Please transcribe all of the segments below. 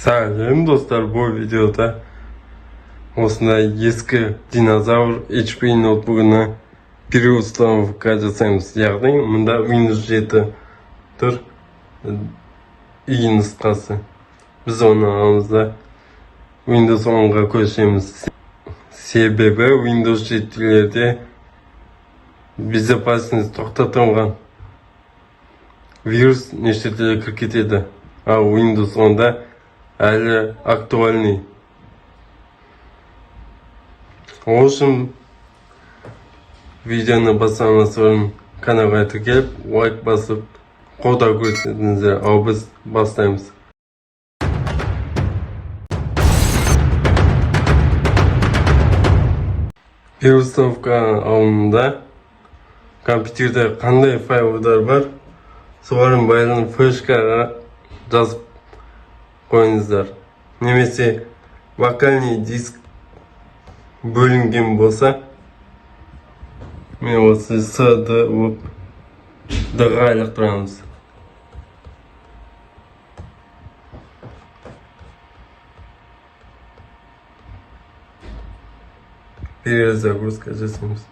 Selam dostlar, bu videoda osындай eski dinozavr HP notebook'una bir ustavka жасаймыз. Яғни мында Windows 7 тұр, iyi нұсқасы. Біз оны аламыз да Windows 10-ға көшеміз. Себебі Windows 7-лерде безопасность тоқтатылған. Вирус нешетелер кіріп кетеді. Ал Windows 10-да әлі актуальный. В общем, видеоны басамас бұрын каналға тіркеліп, лайк басып, қолдау көрсетіңіздер. Ал біз бастаймыз. Переустановка алымында компьютерде қандай файлдар бар, солардың бәрін флешкаға жазып қойыңыздар. Немесе локальный диск бөлінген болса, мен осы С-ді Д-ға айлықтырамыз. Перезагрузка жасаймыз.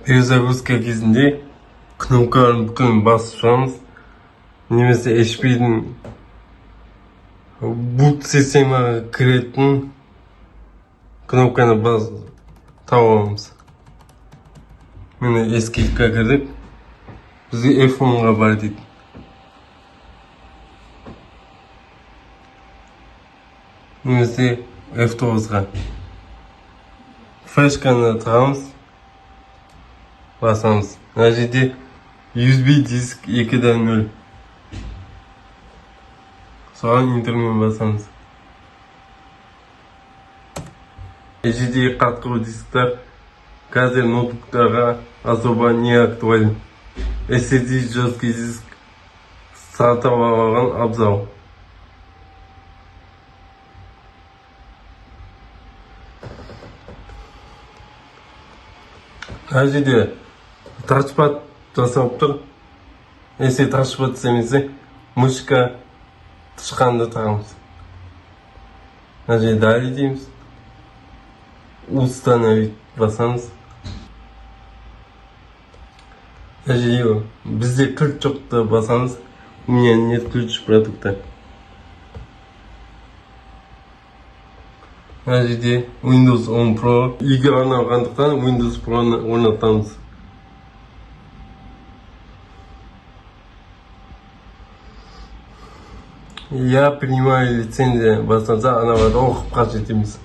Перезагрузка кезінде кнопкаларын бүкілін басып шығамыз. Немесе HP-дің boot системаға кіретін кнопканы басып тауамыз. Мені ескілікке кірдік. Бізге F10-ға бар дейді. Немесе F9-ға. Флешканы тағамыз. Басамыз. Мына жерде USB диск 2.0. Соған интермен басамыз. HD қатқыр дисктер қазір ноутбуктарға особо не актуален. SSD жесткий диск сатып алған абзал. Мына жерде тачпад жасалып тұр. Если тачпад істемесе, мышка тышқанды тағамыз. Мына жерде дали дейміз. Установить басамыз. Мына жерде бізде ключ жоқты басамыз. У меня нет ключ продукта. Мына жерде Windows 10 Pro. Үйге арналғандықтан Windows Pro'ны орнатамыз. Я принимаю лицензию басанса, аналарды оқып қажет емес.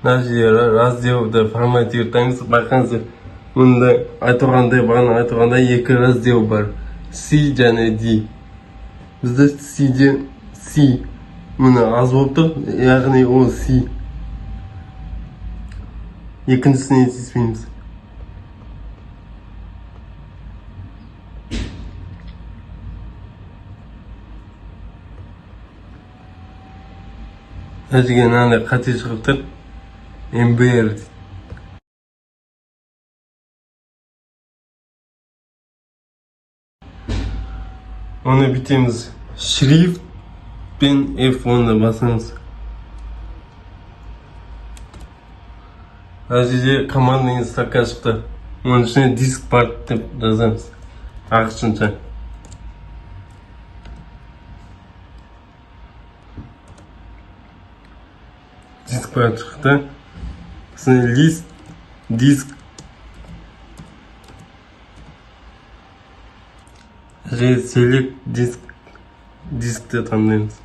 Мына жерде разделді форматироваймыз. Байқаңыздар, мұнда айтылғандай екі раздел бар. C және D. Бізде C'де C. Мұны аз болып тұр, яғни ол C. Екіншісіне тиіспейміз. Әжіген аңда қате шығып тұр. MBR дейді. Оны бітеміз. Шрифт пен F10-ды басамыз. Әжеде командный строка шықты. Оның ішіне диск бар деп жазамыз. Ағылшынша. Диск бар шықты. Лист, диск. Select дискті таңдаймыз.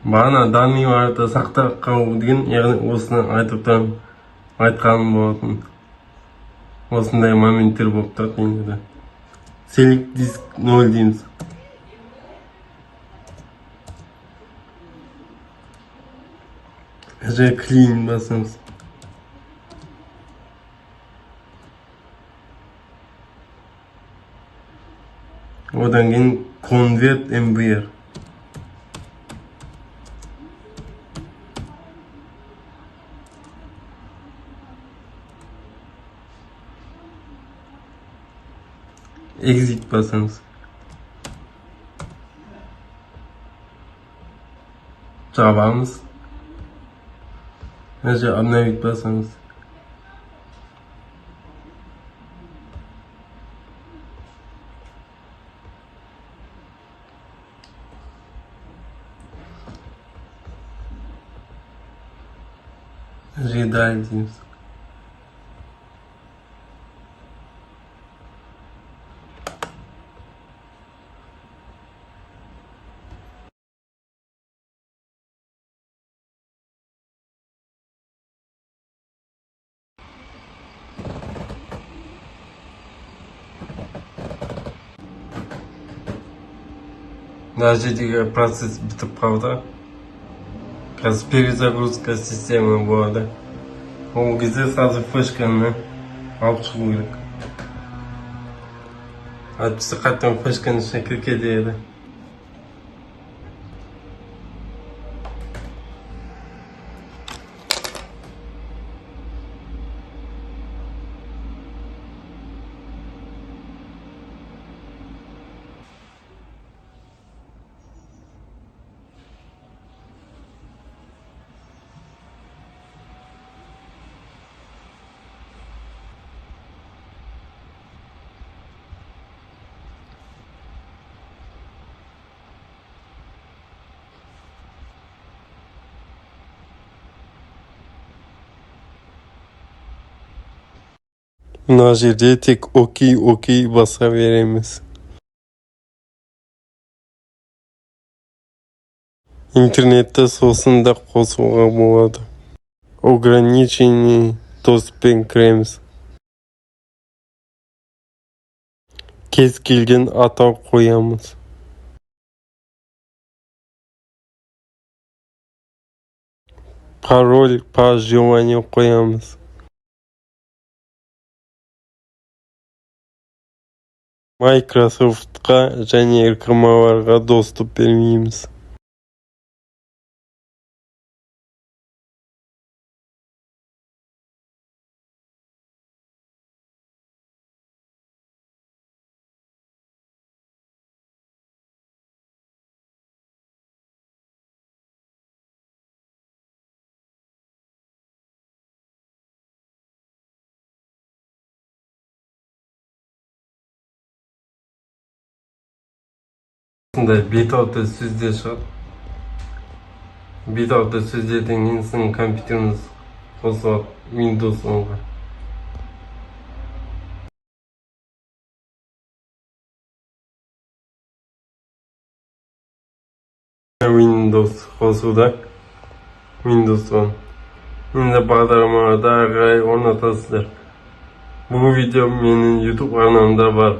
Бағана данныйларды сақтап қалу деген, яғни осыны айтқаным болатын. Осындай моменттер болып тұрады енді. Select диск 0 дейміз. Әже clean басамыз. Odan keyin convert MBR. Exit basamiz. Chavamiz. Mana obnovить basamiz. Redal deymiz. Даже процесс bitib qoldi. Сейчас перезагрузка системы bo'ladi. U кезде sразу fleshkani olib chiqib kerak. Aytsa qayerdan fleshkani shakli ketadi. Mana yerda tek OK basaveramiz. Internetda sosunda qo'shuqqa bo'ladi. Ограничение доступа kiramiz. Kez kelgan ato qo'yamiz. Parol по желанию qo'yamiz. Microsoft'ga және reklamalarga dostуп bermaymiz. Bunday beto'ta so'zlar chiqadi. Beto'ta so'zlardan keyin sizning kompyuteringiz qo'zg'ab Windows 10 ga. Windows qo'zg'ada Windows 10. Endi bag'darmalarda g'ay o'rnatasizlar. Bu video mening YouTube kanalimda bor.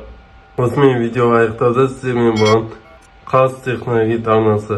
O'smin video aytadi, siz men bilan Qaz texnologik donasi